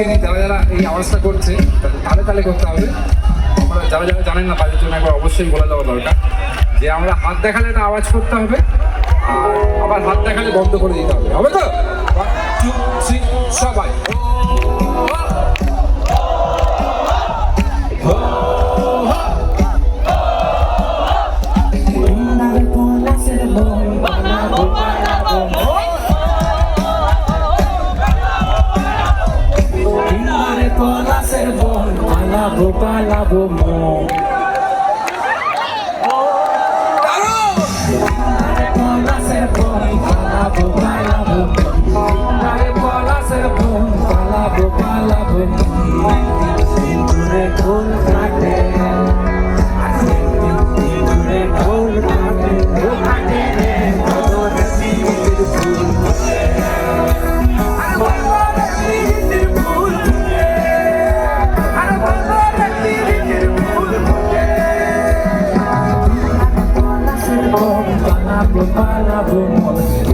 শিখে নিই, যারা যারা এই আওয়াজটা করছে তালে তালে করতে হবে। আমরা যারা যারা জানেন না তাদের জন্য একবার অবশ্যই বলে দেওয়া দরকার যে আমরা হাত দেখালে একটা আওয়াজ করতে হবে, আর আবার হাত দেখালে বন্ধ করে দিতে হবে। হবে তো? 1 2 3 সবাই। Palabo mo. Palabo mo.